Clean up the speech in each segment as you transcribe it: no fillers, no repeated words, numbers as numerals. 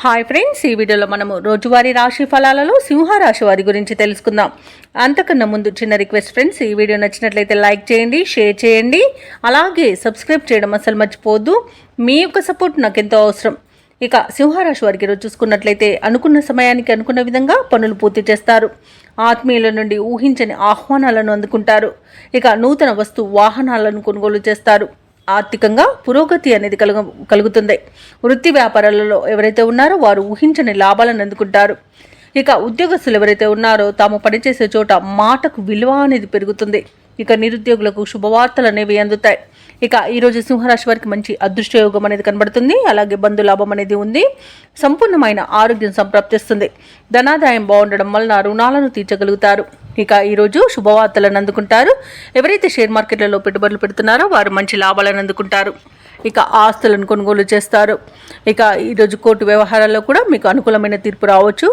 Hi friends, ఈ వీడియోలో మనము రోజువారీ రాశి ఫలాలలో సింహరాశి వారి గురించి తెలుసుకుందాం. అంతకన్నా ముందు చిన్న రిక్వెస్ట్ ఫ్రెండ్స్, ఈ వీడియో నచ్చినట్లయితే లైక్ చేయండి, షేర్ చేయండి, అలాగే సబ్స్క్రైబ్ చేయడం అసలు మర్చిపోవద్దు. మీ యొక్క సపోర్ట్ నాకు ఎంతో అవసరం. ఇక సింహరాశి వారికి ఈరోజు చూసుకున్నట్లయితే అనుకున్న సమయానికి అనుకున్న విధంగా పనులు పూర్తి చేస్తారు. ఆత్మీయుల నుండి ఊహించని ఆహ్వానాలను అందుకుంటారు. ఇక నూతన వాహనాలను కొనుగోలు చేస్తారు. ఆర్థికంగా పురోగతి అనేది కలుగుతుంది. వృత్తి వ్యాపారాలలో ఎవరైతే ఉన్నారో వారు ఊహించని లాభాలను అందుకుంటారు. ఇక ఉద్యోగస్తులు ఎవరైతే ఉన్నారో తాము పనిచేసే చోట మాటకు విలువ అనేది పెరుగుతుంది. ఇక నిరుద్యోగులకు శుభవార్తలు అనేవి అందుతాయి. ఇక ఈరోజు సింహరాశి వారికి మంచి అదృష్టయోగం అనేది కనబడుతుంది. అలాగే బంధులాభం అనేది ఉంది. సంపూర్ణమైన ఆరోగ్యం సంప్రాప్తిస్తుంది. ధనాదాయం బాగుండడం వలన రుణాలను తీర్చగలుగుతారు. ఇక ఈరోజు శుభవార్తలను అందుకుంటారు. ఎవరైతే షేర్ మార్కెట్లలో పెట్టుబడులు పెడుతున్నారో వారు మంచి లాభాలను అందుకుంటారు. ఇక ఆస్తులను కొనుగోలు చేస్తారు. ఇక ఈరోజు కోర్టు వ్యవహారాల్లో కూడా మీకు అనుకూలమైన తీర్పు రావచ్చు.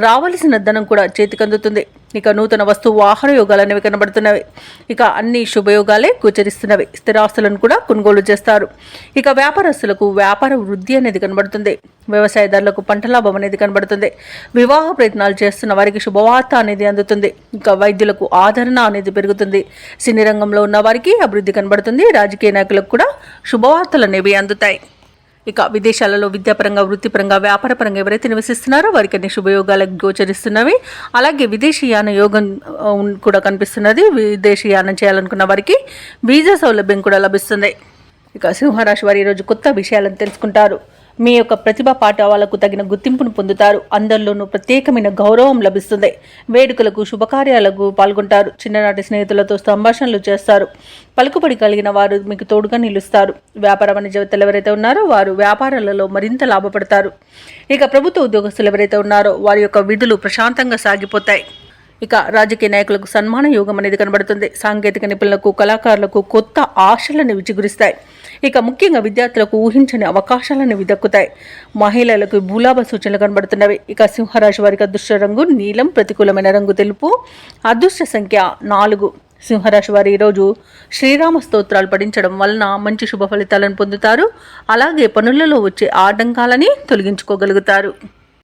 రావాల్సిన ధనం కూడా చేతికి అందుతుంది. ఇక నూతన వాహన యోగాలు అనేవి కనబడుతున్నవి. ఇక అన్ని శుభయోగాలే గోచరిస్తున్నవి. స్థిరాస్తులను కూడా కొనుగోలు చేస్తారు. ఇక వ్యాపారస్తులకు వ్యాపార వృద్ధి అనేది కనబడుతుంది. వ్యవసాయదారులకు పంట లాభం అనేది కనబడుతుంది. వివాహ ప్రయత్నాలు చేస్తున్న వారికి శుభవార్త అనేది అందుతుంది. ఇక వైద్యులకు ఆదరణ అనేది పెరుగుతుంది. సినీ రంగంలో ఉన్న వారికి అభివృద్ధి కనబడుతుంది. రాజకీయ నాయకులకు కూడా శుభవార్తలు అనేవి అందుతాయి. ఇక విదేశాలలో విద్యాపరంగా, వృత్తిపరంగా, వ్యాపారపరంగా ఎవరైతే నివసిస్తున్నారో వారికి అన్ని శుభయోగాలకు గోచరిస్తున్నవి. అలాగే విదేశీయాన యోగం కూడా కనిపిస్తున్నది. విదేశీయానం చేయాలనుకున్న వారికి వీసా సౌలభ్యం కూడా లభిస్తుంది. ఇక సింహరాశి వారి ఈరోజు కొత్త విషయాలను తెలుసుకుంటారు. మీ యొక్క ప్రతిభా పాఠవాలకు తగిన గుర్తింపును పొందుతారు. అందరిలోనూ ప్రత్యేకమైన గౌరవం లభిస్తుంది. వేడుకలకు, శుభకార్యాలకు పాల్గొంటారు. చిన్ననాటి స్నేహితులతో సంభాషణలు చేస్తారు. పలుకుబడి కలిగిన వారు మీకు తోడుగా నిలుస్తారు. వ్యాపార వాణిజ్యవేత్తలు ఎవరైతే ఉన్నారో వారు వ్యాపారాలలో మరింత లాభపడతారు. ఇక ప్రభుత్వ ఉద్యోగస్తులు ఎవరైతే ఉన్నారో వారి యొక్క విధులు ప్రశాంతంగా సాగిపోతాయి. ఇక రాజకీయ నాయకులకు సన్మాన యోగం అనేది కనబడుతుంది. సాంకేతిక నిపుణులకు, కళాకారులకు కొత్త ఆశలను విచిగురిస్తాయి. ఇక ముఖ్యంగా విద్యార్థులకు ఊహించని అవకాశాలను దక్కుతాయి. మహిళలకు భూలాభ సూచనలు కనబడుతున్నవి. ఇక సింహరాశి వారికి అదృష్ట రంగు నీలం, ప్రతికూలమైన రంగు తెలుపు, అదృష్ట సంఖ్య 4. సింహరాశి వారి ఈరోజు శ్రీరామ స్తోత్రాలు పఠించడం వలన మంచి శుభ ఫలితాలను పొందుతారు. అలాగే పనులలో వచ్చే ఆటంకాలని తొలగించుకోగలుగుతారు.